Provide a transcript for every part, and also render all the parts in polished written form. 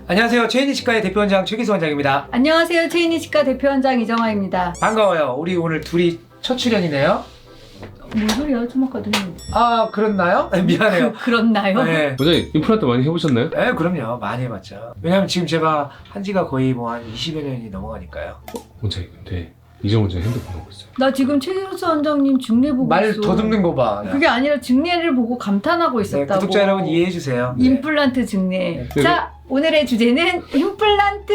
안녕하세요. 최인희치과의 대표원장 최기수 원장입니다. 안녕하세요. 최인희치과 대표원장 이정아입니다. 반가워요. 우리 오늘 둘이 첫 출연이네요. 뭔 소리야? 좀 아까도 했는데. 아, 그렇나요? 미안해요. 그렇나요? 네. 원장님 임플란트 많이 해보셨나요? 네, 그럼요. 많이 해봤죠. 왜냐면 지금 제가 한 지가 거의 뭐 한 20여 년이 넘어가니까요. 원장님 근데 이정 원장님 핸드폰 보고 있어요. 나 지금 최기수 원장님 증례 보고 말 있어. 더듬는 거 봐. 그게 아니라 증례를 보고 감탄하고 네, 있었다고. 구독자 여러분 이해해주세요. 네. 임플란트 증례. 네. 자, 오늘의 주제는 임플란트.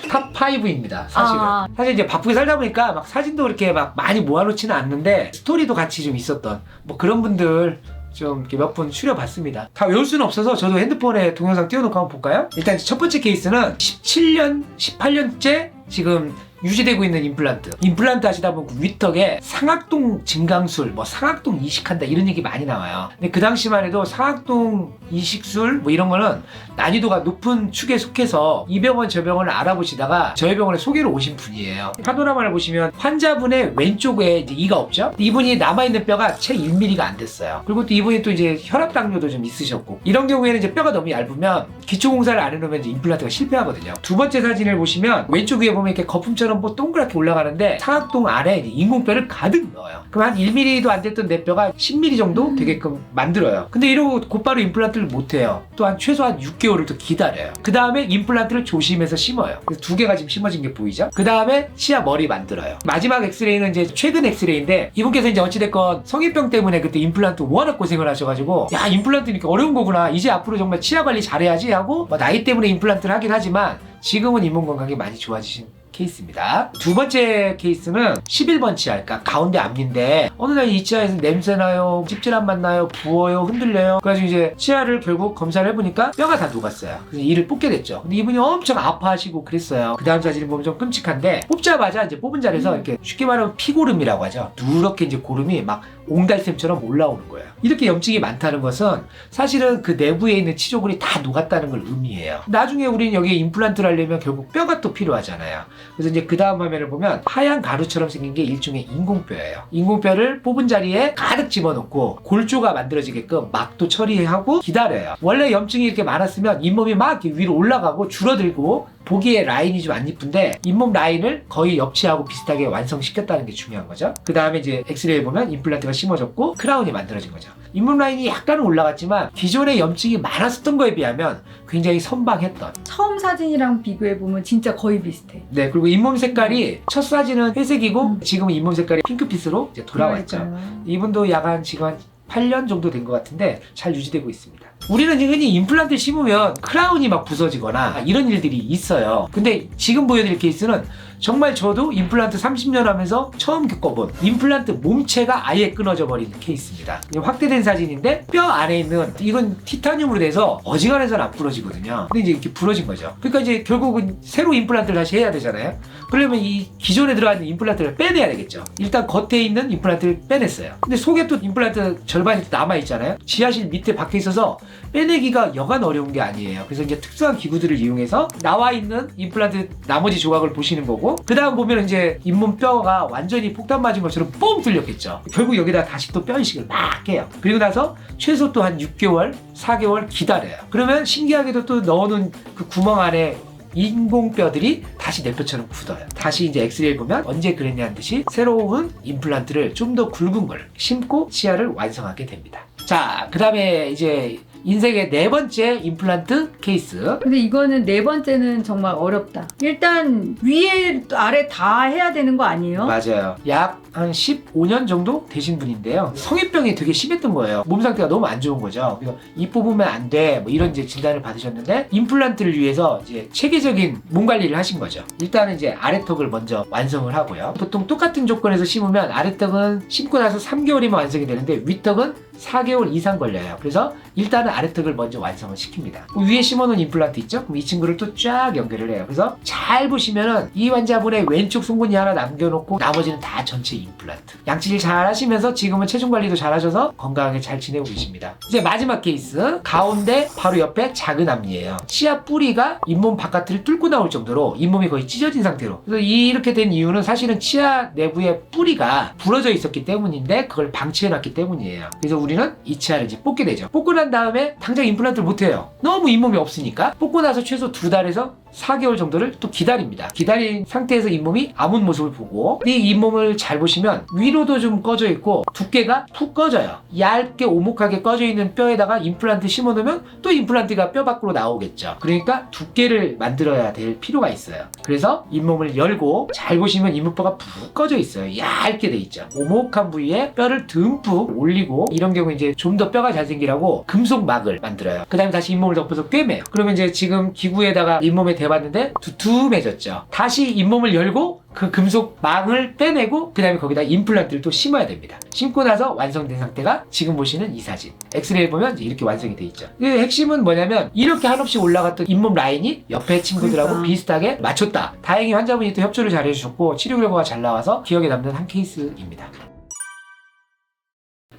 탑 5입니다. 사실은. 아. 사실 이제 바쁘게 살다 보니까 막 사진도 그렇게 막 많이 모아놓지는 않는데 스토리도 같이 좀 있었던 뭐 그런 분들 좀 이렇게 몇 분 추려봤습니다. 다 외울 수는 없어서 저도 핸드폰에 동영상 띄워놓고 한번 볼까요? 일단 첫 번째 케이스는 17년, 18년째 지금 유지되고 있는 임플란트. 임플란트 하시다 보면 그 위턱에 상악동 증강술, 뭐 상악동 이식한다 이런 얘기 많이 나와요. 근데 그 당시만 해도 상악동 이식술 뭐 이런 거는 난이도가 높은 축에 속해서 이 병원 저 병원을 알아보시다가 저희 병원에 소개로 오신 분이에요. 파노라마를 보시면 환자분의 왼쪽에 이제 이가 없죠? 이분이 남아있는 뼈가 채 1mm가 안 됐어요. 그리고 또 이분이 또 이제 혈압 당뇨도 좀 있으셨고 이런 경우에는 이제 뼈가 너무 얇으면 기초공사를 안 해놓으면 이제 임플란트가 실패하거든요. 두 번째 사진을 보시면 왼쪽 위에 보면 이렇게 거품처럼 뭐 동그랗게 올라가는데 상악동 안에 이제 인공뼈를 가득 넣어요. 그럼 한 1mm도 안 됐던 내 뼈가 10mm 정도 되게끔 만들어요. 근데 이러고 곧바로 임플란트를 못해요. 또한 최소한 6개월을 또 기다려요. 그 다음에 임플란트를 조심해서 심어요. 그래서 두 개가 지금 심어진 게 보이죠? 그 다음에 치아 머리 만들어요. 마지막 엑스레이는 이제 최근 엑스레이인데 이분께서 이제 어찌됐건 성인병 때문에 그때 임플란트 워낙 고생을 하셔가지고 야, 임플란트 이렇게 어려운 거구나. 이제 앞으로 정말 치아 관리 잘해야지 하고 뭐 나이 때문에 임플란트를 하긴 하지만 지금은 잇몸 건강이 많이 좋아지신 케이스입니다. 두 번째 케이스는 11번 치아, 그러니까 가운데 앞니인데 어느 날 이 치아에서 냄새나요, 찝질한 맛 나요, 부어요, 흔들려요. 그래가지고 이제 치아를 결국 검사를 해보니까 뼈가 다 녹았어요. 그래서 이를 뽑게 됐죠. 근데 이분이 엄청 아파하시고 그랬어요. 그 다음 사진을 보면 좀 끔찍한데 뽑자마자 이제 뽑은 자리에서 이렇게 쉽게 말하면 피고름이라고 하죠. 누렇게 이제 고름이 막 옹달샘처럼 올라오는 거예요. 이렇게 염증이 많다는 것은 사실은 그 내부에 있는 치조골이 다 녹았다는 걸 의미해요. 나중에 우리는 여기에 임플란트를 하려면 결국 뼈가 또 필요하잖아요. 그래서 이제 그 다음 화면을 보면 하얀 가루처럼 생긴 게 일종의 인공뼈예요. 인공뼈를 뽑은 자리에 가득 집어넣고 골조가 만들어지게끔 막도 처리하고 기다려요. 원래 염증이 이렇게 많았으면 잇몸이 막 이렇게 위로 올라가고 줄어들고 보기에 라인이 좀 안 이쁜데 잇몸 라인을 거의 옆치하고 비슷하게 완성시켰다는 게 중요한 거죠. 그 다음에 이제 엑스레이 보면 임플란트가 심어졌고 크라운이 만들어진 거죠. 잇몸 라인이 약간은 올라갔지만 기존에 염증이 많았었던 거에 비하면 굉장히 선방했던. 처음 사진이랑 비교해보면 진짜 거의 비슷해. 네, 그리고 잇몸 색깔이 첫 사진은 회색이고 지금은 잇몸 색깔이 핑크빛으로 이제 돌아왔죠. 그러니까요. 이분도 약 한 지금 한 8년 정도 된 것 같은데 잘 유지되고 있습니다. 우리는 흔히 임플란트를 심으면 크라운이 막 부서지거나 이런 일들이 있어요. 근데 지금 보여드릴 케이스는 정말 저도 임플란트 30년 하면서 처음 겪어본 임플란트 몸체가 아예 끊어져 버린 케이스입니다. 확대된 사진인데 뼈 안에 있는 이건 티타늄으로 돼서 어지간해서는 안 부러지거든요. 근데 이제 이렇게 부러진 거죠. 그러니까 이제 결국은 새로 임플란트를 다시 해야 되잖아요. 그러면 이 기존에 들어가 있는 임플란트를 빼내야 되겠죠. 일단 겉에 있는 임플란트를 빼냈어요. 근데 속에 또 임플란트 절반이 남아있잖아요. 지하실 밑에 박혀 있어서 빼내기가 여간 어려운 게 아니에요. 그래서 이제 특수한 기구들을 이용해서 나와 있는 임플란트 나머지 조각을 보시는 거고 그 다음 보면 이제 잇몸 뼈가 완전히 폭탄 맞은 것처럼 뻥 뚫렸겠죠. 결국 여기다 다시 또 뼈 이식을 막 해요. 그리고 나서 최소 또 한 6개월, 4개월 기다려요. 그러면 신기하게도 또 넣어놓은 그 구멍 안에 인공뼈들이 다시 내 뼈처럼 굳어요. 다시 이제 엑스레이 보면 언제 그랬냐는 듯이 새로운 임플란트를 좀 더 굵은 걸 심고 치아를 완성하게 됩니다. 자, 그 다음에 이제 인생의 네 번째 임플란트 케이스. 근데 이거는 네 번째는 정말 어렵다. 일단 위에 아래 다 해야 되는 거 아니에요? 맞아요. 약 한 15년 정도 되신 분인데요. 성인병이 되게 심했던 거예요. 몸 상태가 너무 안 좋은 거죠. 그래서 이 뽑으면 안 돼. 뭐 이런 이제 진단을 받으셨는데 임플란트를 위해서 이제 체계적인 몸 관리를 하신 거죠. 일단은 이제 아래턱을 먼저 완성을 하고요. 보통 똑같은 조건에서 심으면 아래턱은 심고 나서 3개월이면 완성이 되는데 윗턱은 4개월 이상 걸려요. 그래서 일단은 아래턱을 먼저 완성을 시킵니다. 위에 심어놓은 임플란트 있죠? 그럼 이 친구를 또 쫙 연결을 해요. 그래서 잘 보시면은 이 환자분의 왼쪽 송곳니 하나 남겨놓고 나머지는 다 전체 임플란트. 양치질 잘 하시면서 지금은 체중 관리도 잘 하셔서 건강하게 잘 지내고 계십니다. 이제 마지막 케이스, 가운데 바로 옆에 작은 앞니예요. 치아 뿌리가 잇몸 바깥을 뚫고 나올 정도로 잇몸이 거의 찢어진 상태로. 그래서 이렇게 된 이유는 사실은 치아 내부에 뿌리가 부러져 있었기 때문인데 그걸 방치해놨기 때문이에요. 그래서 우리는 이 치아를 이제 뽑게 되죠. 뽑고 난 다음에 당장 임플란트를 못해요. 너무 잇몸이 없으니까. 뽑고 나서 최소 2달에서 4개월 정도를 또 기다립니다. 기다린 상태에서 잇몸이 아문 모습을 보고, 이 잇몸을 잘 보시면 위로도 좀 꺼져 있고 두께가 푹 꺼져요. 얇게 오목하게 꺼져 있는 뼈에다가 임플란트 심어 놓으면 또 임플란트가 뼈 밖으로 나오겠죠. 그러니까 두께를 만들어야 될 필요가 있어요. 그래서 잇몸을 열고 잘 보시면 잇몸뼈가 푹 꺼져 있어요. 얇게 돼 있죠. 오목한 부위에 뼈를 듬뿍 올리고, 이런 경우 이제 좀 더 뼈가 잘 생기라고 금속막을 만들어요. 그 다음에 다시 잇몸을 덮어서 꿰매요. 그러면 이제 지금 기구에다가 잇몸에 대봤는데 두툼해졌죠. 다시 잇몸을 열고 그 금속 망을 빼내고 그 다음에 거기다 임플란트를 또 심어야 됩니다. 심고 나서 완성된 상태가 지금 보시는 이 사진. 엑스레이 보면 이제 이렇게 완성이 돼 있죠. 그 핵심은 뭐냐면 이렇게 한없이 올라갔던 잇몸 라인이 옆에 친구들하고 그러니까. 비슷하게 맞췄다. 다행히 환자분이 또 협조를 잘 해주셨고 치료 결과가 잘 나와서 기억에 남는 한 케이스입니다.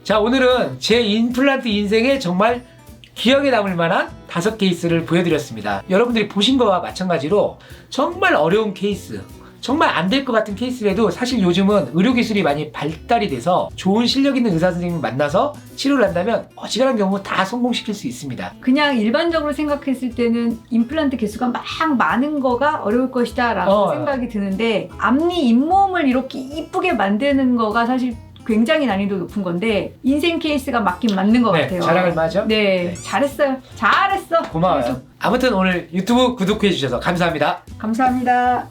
자, 오늘은 제 임플란트 인생에 정말 기억에 남을 만한 5케이스를 보여드렸습니다. 여러분들이 보신 거와 마찬가지로 정말 어려운 케이스, 정말 안 될 것 같은 케이스라도 사실 요즘은 의료기술이 많이 발달이 돼서 좋은 실력 있는 의사 선생님을 만나서 치료를 한다면 어지간한 경우 다 성공시킬 수 있습니다. 그냥 일반적으로 생각했을 때는 임플란트 개수가 막 많은 거가 어려울 것이다 라고 생각이 드는데, 앞니 잇몸을 이렇게 이쁘게 만드는 거가 사실 굉장히 난이도 높은 건데 인생 케이스가 맞긴 맞는 것 네, 같아요. 자랑할 만하죠? 네, 잘했어요. 잘했어. 고마워요. 아무튼 오늘 유튜브 구독해 주셔서 감사합니다. 감사합니다.